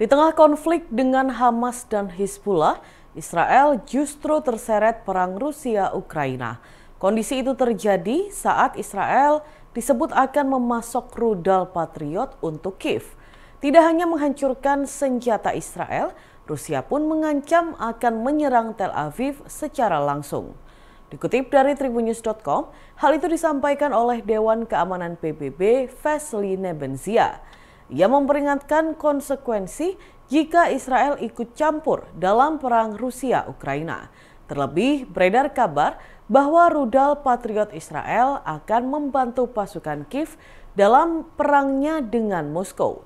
Di tengah konflik dengan Hamas dan Hizbullah, Israel justru terseret perang Rusia-Ukraina. Kondisi itu terjadi saat Israel disebut akan memasok rudal Patriot untuk Kiev. Tidak hanya menghancurkan senjata Israel, Rusia pun mengancam akan menyerang Tel Aviv secara langsung. Dikutip dari Tribunnews.com, hal itu disampaikan oleh Dewan Keamanan PBB Vasily Nebenzia. Ia memperingatkan konsekuensi jika Israel ikut campur dalam perang Rusia-Ukraina. Terlebih, beredar kabar bahwa rudal Patriot Israel akan membantu pasukan Kiev dalam perangnya dengan Moskow.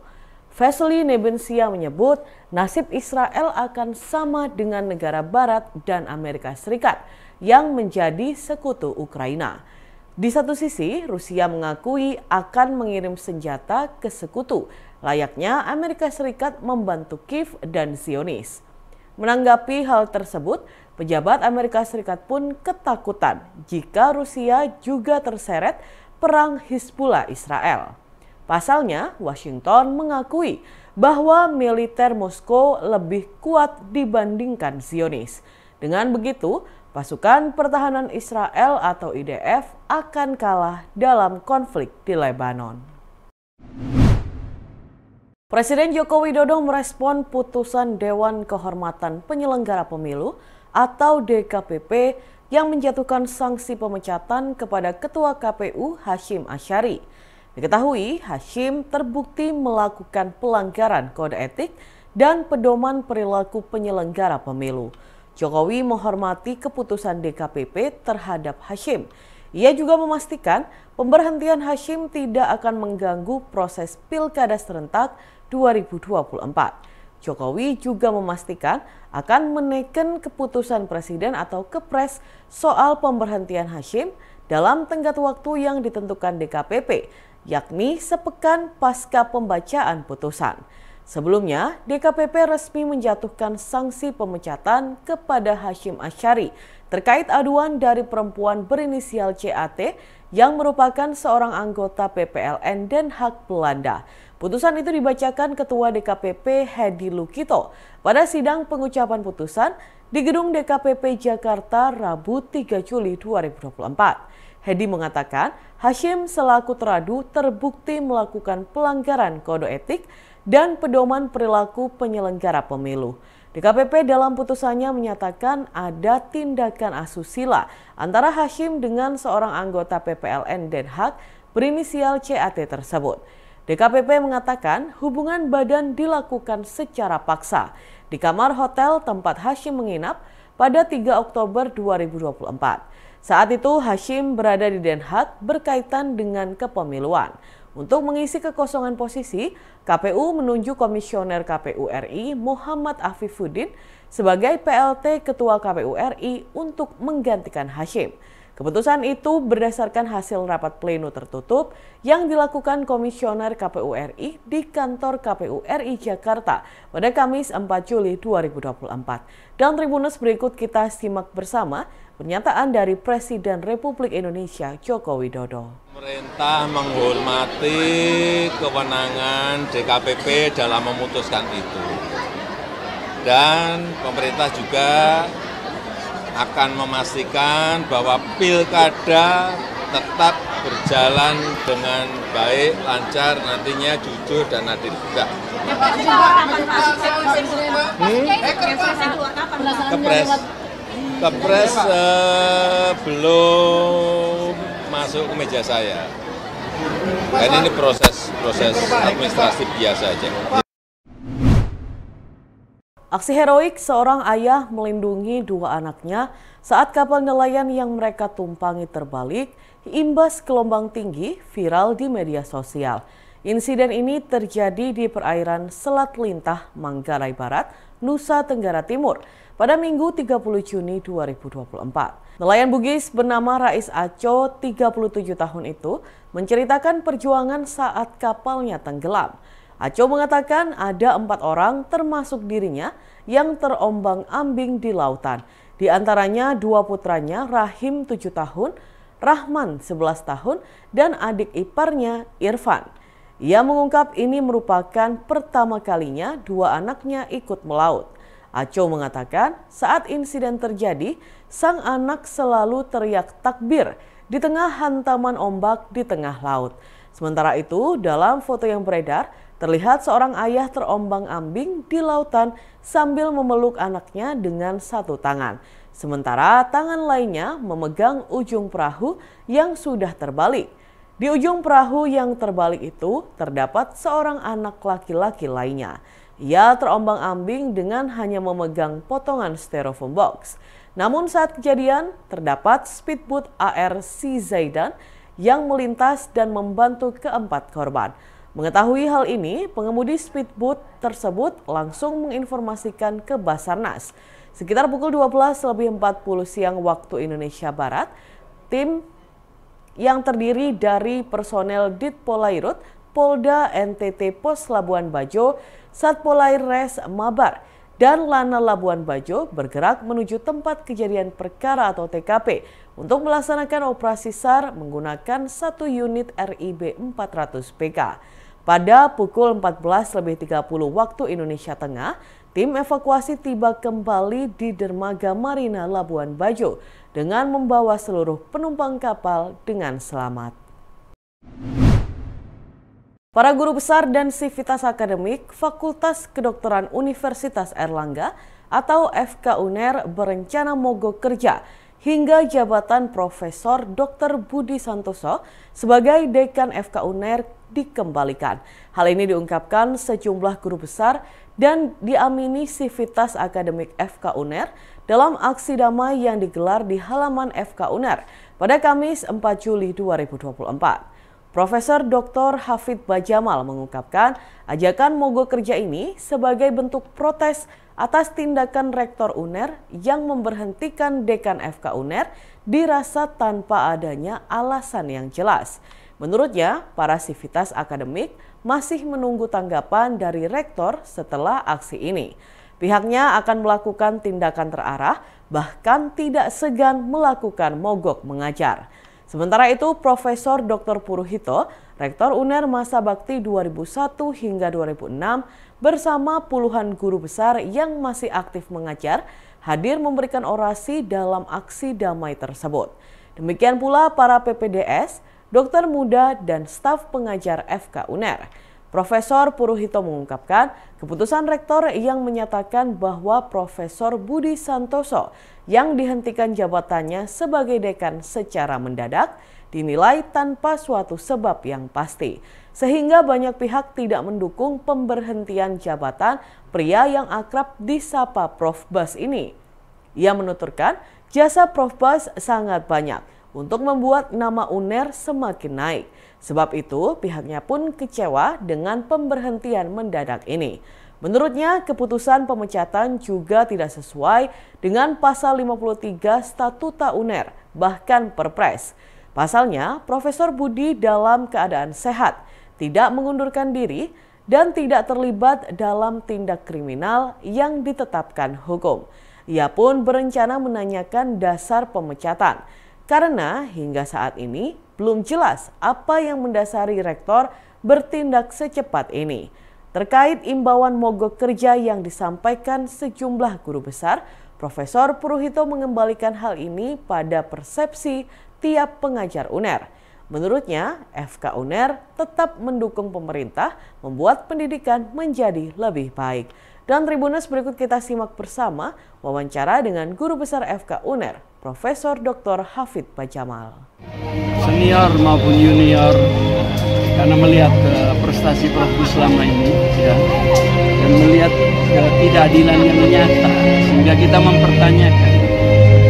Vasily Nebenzia menyebut nasib Israel akan sama dengan negara Barat dan Amerika Serikat yang menjadi sekutu Ukraina. Di satu sisi, Rusia mengakui akan mengirim senjata ke sekutu, layaknya Amerika Serikat membantu Kiev dan Zionis. Menanggapi hal tersebut, pejabat Amerika Serikat pun ketakutan jika Rusia juga terseret perang Hizbullah Israel. Pasalnya, Washington mengakui bahwa militer Moskow lebih kuat dibandingkan Zionis. Dengan begitu, pasukan pertahanan Israel atau IDF akan kalah dalam konflik di Lebanon. Presiden Joko Widodo merespon putusan Dewan Kehormatan Penyelenggara Pemilu atau DKPP yang menjatuhkan sanksi pemecatan kepada Ketua KPU Hasyim Asyari. Diketahui, Hasyim terbukti melakukan pelanggaran kode etik dan pedoman perilaku penyelenggara pemilu. Jokowi menghormati keputusan DKPP terhadap Hasyim. Ia juga memastikan pemberhentian Hasyim tidak akan mengganggu proses Pilkada serentak 2024. Jokowi juga memastikan akan menekan keputusan Presiden atau Kepres soal pemberhentian Hasyim dalam tenggat waktu yang ditentukan DKPP, yakni sepekan pasca pembacaan putusan. Sebelumnya, DKPP resmi menjatuhkan sanksi pemecatan kepada Hasyim Asyari terkait aduan dari perempuan berinisial CAT yang merupakan seorang anggota PPLN Den Haag Belanda. Putusan itu dibacakan Ketua DKPP Hedi Lukito pada sidang pengucapan putusan di Gedung DKPP Jakarta Rabu 3 Juli 2024. Hedi mengatakan Hasyim selaku teradu terbukti melakukan pelanggaran kode etik dan pedoman perilaku penyelenggara pemilu. DKPP dalam putusannya menyatakan ada tindakan asusila antara Hasyim dengan seorang anggota PPLN Den Haag berinisial CAT tersebut. DKPP mengatakan hubungan badan dilakukan secara paksa di kamar hotel tempat Hasyim menginap pada 3 Oktober 2024. Saat itu Hasyim berada di Den Haag berkaitan dengan kepemiluan. Untuk mengisi kekosongan posisi, KPU menunjuk Komisioner KPU RI Muhammad Afifuddin sebagai PLT Ketua KPU RI untuk menggantikan Hasyim. Keputusan itu berdasarkan hasil rapat pleno tertutup yang dilakukan Komisioner KPU RI di kantor KPU RI Jakarta pada Kamis 4 Juli 2024. Dan Tribunnews berikut kita simak bersama pernyataan dari Presiden Republik Indonesia Joko Widodo. Pemerintah menghormati kewenangan DKPP dalam memutuskan itu. Dan pemerintah juga akan memastikan bahwa pilkada tetap berjalan dengan baik, lancar, nantinya jujur dan adil juga. Kepres belum masuk ke meja saya. Dan ini proses administrasi biasa aja. Aksi heroik seorang ayah melindungi dua anaknya saat kapal nelayan yang mereka tumpangi terbalik imbas gelombang tinggi viral di media sosial. Insiden ini terjadi di perairan Selat Lintah, Manggarai Barat, Nusa Tenggara Timur pada Minggu 30 Juni 2024. Nelayan Bugis bernama Rais Aco, 37 tahun itu, menceritakan perjuangan saat kapalnya tenggelam. Aco mengatakan ada 4 orang termasuk dirinya yang terombang-ambing di lautan. Di antaranya 2 putranya, Rahim 7 tahun, Rahman 11 tahun, dan adik iparnya Irfan. Ia mengungkap ini merupakan pertama kalinya dua anaknya ikut melaut. Aco mengatakan saat insiden terjadi, sang anak selalu teriak takbir di tengah hantaman ombak di tengah laut. Sementara itu, dalam foto yang beredar, terlihat seorang ayah terombang-ambing di lautan sambil memeluk anaknya dengan satu tangan. Sementara tangan lainnya memegang ujung perahu yang sudah terbalik. Di ujung perahu yang terbalik itu terdapat seorang anak laki-laki lainnya. Ia terombang-ambing dengan hanya memegang potongan styrofoam box. Namun saat kejadian terdapat speedboat ARC Zaidan yang melintas dan membantu keempat korban. Mengetahui hal ini, pengemudi speedboat tersebut langsung menginformasikan ke Basarnas. Sekitar pukul 12.40 siang waktu Indonesia Barat, tim yang terdiri dari personel Ditpolairut, Polda NTT Pos Labuan Bajo, Satpolair Res Mabar, dan Lana Labuan Bajo bergerak menuju tempat kejadian perkara atau TKP untuk melaksanakan operasi SAR menggunakan satu unit RIB 400 PK. Pada pukul 14.30 waktu Indonesia Tengah, tim evakuasi tiba kembali di dermaga Marina Labuan Bajo dengan membawa seluruh penumpang kapal dengan selamat. Para guru besar dan sivitas akademik Fakultas Kedokteran Universitas Airlangga atau FK-UNER berencana mogok kerja hingga jabatan Profesor Dr. Budi Santoso sebagai Dekan FK-UNER dikembalikan. Hal ini diungkapkan sejumlah guru besar dan diamini sivitas akademik FK-UNER dalam aksi damai yang digelar di halaman FK-UNER pada Kamis 4 Juli 2024. Profesor Dr. Hafid Bajamal mengungkapkan ajakan mogok kerja ini sebagai bentuk protes atas tindakan Rektor UNER yang memberhentikan Dekan FK UNER dirasa tanpa adanya alasan yang jelas. Menurutnya, para sivitas akademik masih menunggu tanggapan dari Rektor setelah aksi ini. Pihaknya akan melakukan tindakan terarah, bahkan tidak segan melakukan mogok mengajar. Sementara itu, Profesor Dr. Puruhito, Rektor UNER masa bakti 2001 hingga 2006 bersama puluhan guru besar yang masih aktif mengajar, hadir memberikan orasi dalam aksi damai tersebut. Demikian pula para PPDS, dokter muda, dan staf pengajar FK UNER. Profesor Puruhito mengungkapkan keputusan Rektor yang menyatakan bahwa Profesor Budi Santoso yang dihentikan jabatannya sebagai dekan secara mendadak dinilai tanpa suatu sebab yang pasti, sehingga banyak pihak tidak mendukung pemberhentian jabatan pria yang akrab disapa Prof Bas ini. Ia menuturkan jasa Prof Bas sangat banyak untuk membuat nama UNER semakin naik. Sebab itu, pihaknya pun kecewa dengan pemberhentian mendadak ini. Menurutnya, keputusan pemecatan juga tidak sesuai dengan pasal 53 Statuta UNER, bahkan Perpres. Pasalnya, Profesor Budi dalam keadaan sehat, tidak mengundurkan diri, dan tidak terlibat dalam tindak kriminal yang ditetapkan hukum. Ia pun berencana menanyakan dasar pemecatan, karena hingga saat ini belum jelas apa yang mendasari Rektor bertindak secepat ini. Terkait imbauan mogok kerja yang disampaikan sejumlah guru besar, Profesor Puruhito mengembalikan hal ini pada persepsi tiap pengajar UNER. Menurutnya, FK UNER tetap mendukung pemerintah membuat pendidikan menjadi lebih baik. Dan Tribuners, berikut kita simak bersama wawancara dengan Guru Besar FK UNER, Profesor Dr. Hafid Bajamal. Senior maupun junior, karena melihat prestasi Prof selama ini, ya, dan melihat ketidakadilan yang nyata, sehingga kita mempertanyakan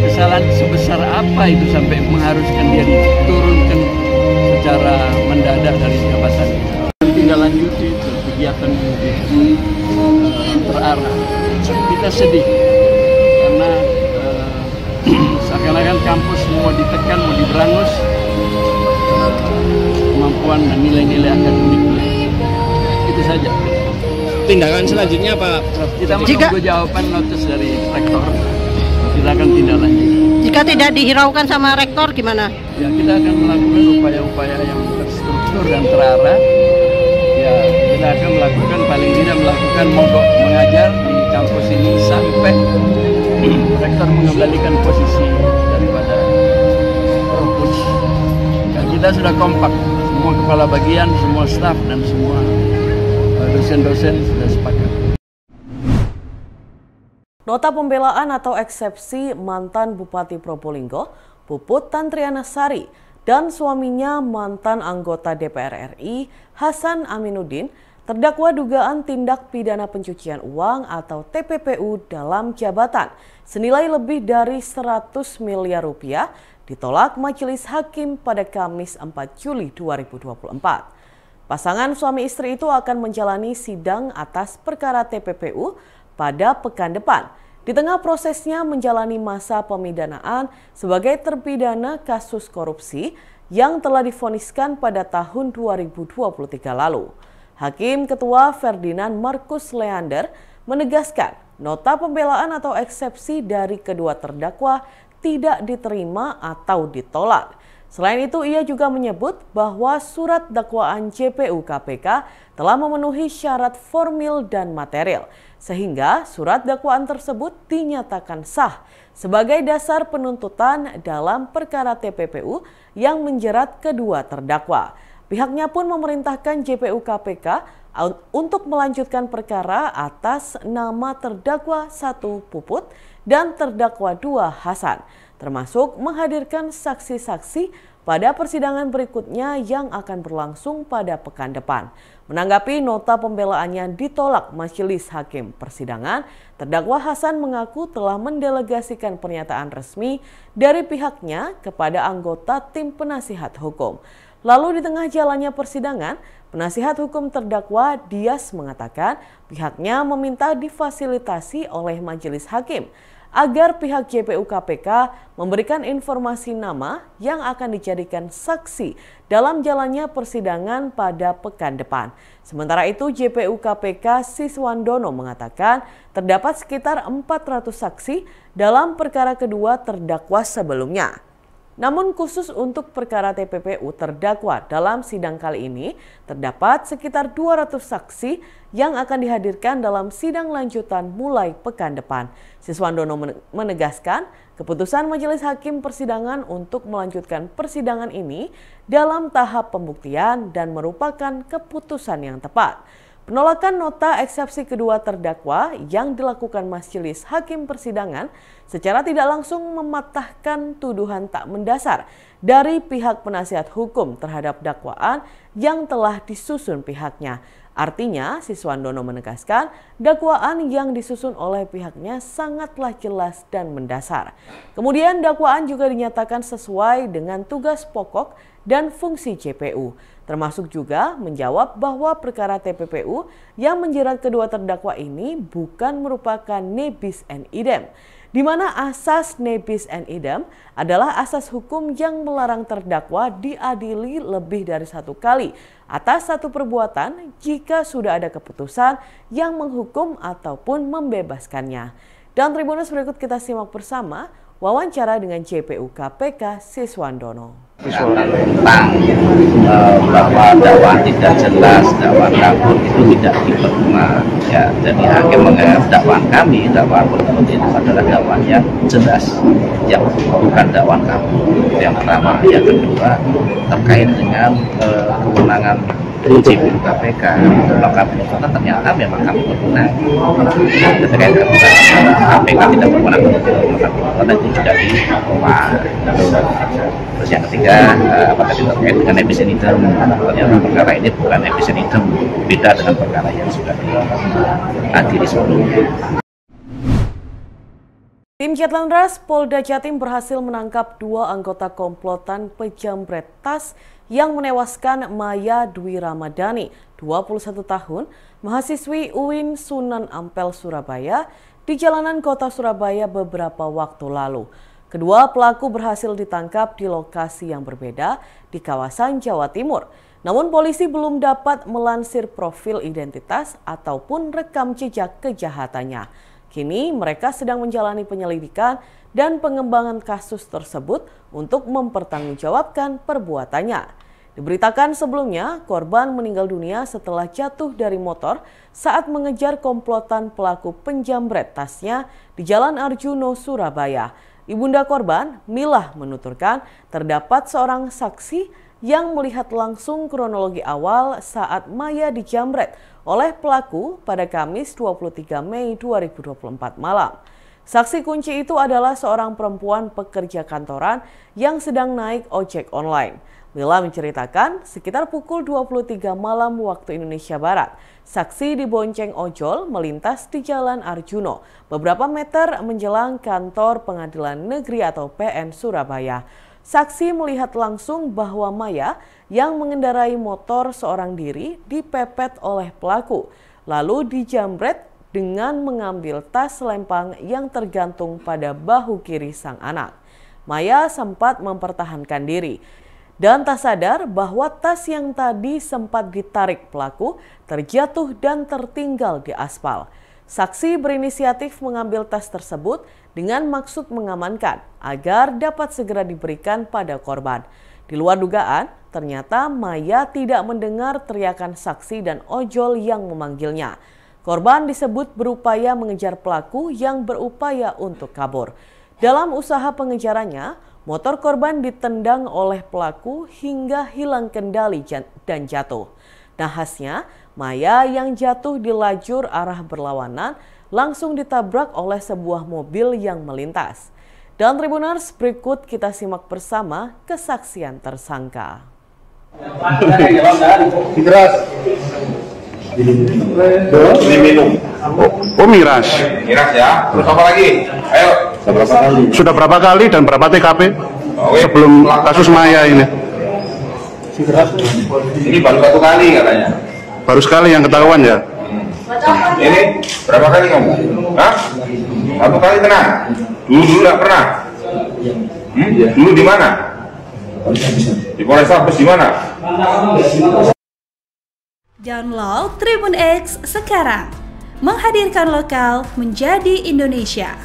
kesalahan sebesar apa itu sampai mengharuskan dia diturunkan secara mendadak dari jabatannya. Tinggal lanjuti itu kegiatan terarah. Kita sedih karena seakan-akan kampus mau ditekan, mau diberangus kemampuan dan nilai-nilai akademiknya. Itu saja. Tindakan selanjutnya apa, Prof? Kita menunggu jawaban notis dari Rektor. Kita akan tindak lanjut. Jika tidak dihiraukan sama Rektor gimana? Ya, kita akan melakukan upaya-upaya yang terstruktur dan terarah kita akan melakukan, paling tidak melakukan mogok mengajar di kampus ini sampai rektor mengembalikan posisi daripada Profus. Dan kita sudah kompak, semua kepala bagian, semua staf dan semua dosen-dosen sudah sepakat. Nota pembelaan atau eksepsi mantan Bupati Probolinggo, Puput Tantriana Sari, dan suaminya mantan anggota DPR RI, Hasan Aminuddin, terdakwa dugaan tindak pidana pencucian uang atau TPPU dalam jabatan senilai lebih dari 100 miliar rupiah ditolak Majelis Hakim pada Kamis 4 Juli 2024. Pasangan suami istri itu akan menjalani sidang atas perkara TPPU pada pekan depan. Di tengah prosesnya menjalani masa pemidanaan sebagai terpidana kasus korupsi yang telah divoniskan pada tahun 2023 lalu. Hakim Ketua Ferdinand Marcus Leander menegaskan nota pembelaan atau eksepsi dari kedua terdakwa tidak diterima atau ditolak. Selain itu, ia juga menyebut bahwa surat dakwaan JPU KPK telah memenuhi syarat formil dan material, sehingga surat dakwaan tersebut dinyatakan sah sebagai dasar penuntutan dalam perkara TPPU yang menjerat kedua terdakwa. Pihaknya pun memerintahkan JPU KPK untuk melanjutkan perkara atas nama terdakwa 1 Puput dan terdakwa 2 Hasan, termasuk menghadirkan saksi-saksi pada persidangan berikutnya yang akan berlangsung pada pekan depan. Menanggapi nota pembelaannya ditolak Majelis Hakim Persidangan, terdakwa Hasan mengaku telah mendelegasikan pernyataan resmi dari pihaknya kepada anggota tim penasihat hukum. Lalu di tengah jalannya persidangan, penasihat hukum terdakwa Dias mengatakan pihaknya meminta difasilitasi oleh Majelis Hakim agar pihak JPU KPK memberikan informasi nama yang akan dijadikan saksi dalam jalannya persidangan pada pekan depan. Sementara itu, JPU KPK Siswandono mengatakan terdapat sekitar 400 saksi dalam perkara kedua terdakwa sebelumnya. Namun khusus untuk perkara TPPU terdakwa dalam sidang kali ini, terdapat sekitar 200 saksi yang akan dihadirkan dalam sidang lanjutan mulai pekan depan. Siswandono menegaskan keputusan Majelis Hakim Persidangan untuk melanjutkan persidangan ini dalam tahap pembuktian dan merupakan keputusan yang tepat. Penolakan nota eksepsi kedua terdakwa yang dilakukan Majelis Hakim Persidangan secara tidak langsung mematahkan tuduhan tak mendasar dari pihak penasihat hukum terhadap dakwaan yang telah disusun pihaknya. Artinya, Siswandono menegaskan dakwaan yang disusun oleh pihaknya sangatlah jelas dan mendasar. Kemudian dakwaan juga dinyatakan sesuai dengan tugas pokok dan fungsi JPU, termasuk juga menjawab bahwa perkara TPPU yang menjerat kedua terdakwa ini bukan merupakan ne bis en idem, di mana asas ne bis en idem adalah asas hukum yang melarang terdakwa diadili lebih dari satu kali atas satu perbuatan jika sudah ada keputusan yang menghukum ataupun membebaskannya. Dan Tribuners, berikut kita simak bersama wawancara dengan JPU KPK Siswandono. Tentang bahwa dakwaan tidak jelas, dakwaan kabur itu tidak diterima. Ya, jadi hakim menganggap dakwaan kami, dakwaan Puput itu adalah dakwaan yang jelas, yang bukan dakwaan kabur. Itu yang pertama. Yang kedua terkait dengan kewenangan JPU KPK, maka penuntutan ternyata memang kami berwenang. Ketika KPK tidak berwenang melakukan penuntutan itu sudah ditolak. Terus yang ketiga, apakah terkait dengan ne bis en idem? Ternyata perkara ini bukan ne bis en idem, beda dengan perkara yang sudah diadili sebelumnya. Tim Jatlanras Polda Jatim berhasil menangkap 2 anggota komplotan pejamret tas yang menewaskan Maya Dwi Ramadhani, 21 tahun, mahasiswi UIN Sunan Ampel, Surabaya, di jalanan kota Surabaya beberapa waktu lalu. Kedua pelaku berhasil ditangkap di lokasi yang berbeda di kawasan Jawa Timur. Namun polisi belum dapat melansir profil identitas ataupun rekam jejak kejahatannya. Kini mereka sedang menjalani penyelidikan dan pengembangan kasus tersebut untuk mempertanggungjawabkan perbuatannya. Diberitakan sebelumnya, korban meninggal dunia setelah jatuh dari motor saat mengejar komplotan pelaku penjamret tasnya di Jalan Arjuno, Surabaya. Ibunda korban, Milah, menuturkan terdapat seorang saksi yang melihat langsung kronologi awal saat Maya dijamret oleh pelaku pada Kamis 23 Mei 2024 malam. Saksi kunci itu adalah seorang perempuan pekerja kantoran yang sedang naik ojek online. Mila menceritakan sekitar pukul 23 malam waktu Indonesia Barat, saksi dibonceng ojol melintas di Jalan Arjuno beberapa meter menjelang kantor Pengadilan Negeri atau PN Surabaya. Saksi melihat langsung bahwa Maya yang mengendarai motor seorang diri dipepet oleh pelaku, lalu dijamret dengan mengambil tas lempang yang tergantung pada bahu kiri sang anak. Maya sempat mempertahankan diri dan tak sadar bahwa tas yang tadi sempat ditarik pelaku terjatuh dan tertinggal di aspal. Saksi berinisiatif mengambil tas tersebut dengan maksud mengamankan agar dapat segera diberikan pada korban. Di luar dugaan, ternyata Maya tidak mendengar teriakan saksi dan ojol yang memanggilnya. Korban disebut berupaya mengejar pelaku yang berupaya untuk kabur. Dalam usaha pengejarannya, motor korban ditendang oleh pelaku hingga hilang kendali dan jatuh. Nahasnya, Maya yang jatuh di lajur arah berlawanan langsung ditabrak oleh sebuah mobil yang melintas. Dan Tribuners, berikut kita simak bersama kesaksian tersangka. Diminum. Oh, miras. Miras ya. Terus apa lagi? Ayo. Sudah berapa kali dan berapa TKP sebelum kasus Maya ini? Ini baru satu kali katanya. Baru sekali yang ketahuan ya? Ini berapa kali kamu? Hah? Satu kali tenang. Dulu nggak pernah. Dulu di mana? Di Polrestabes di mana? Download Tribun X sekarang, menghadirkan lokal menjadi Indonesia.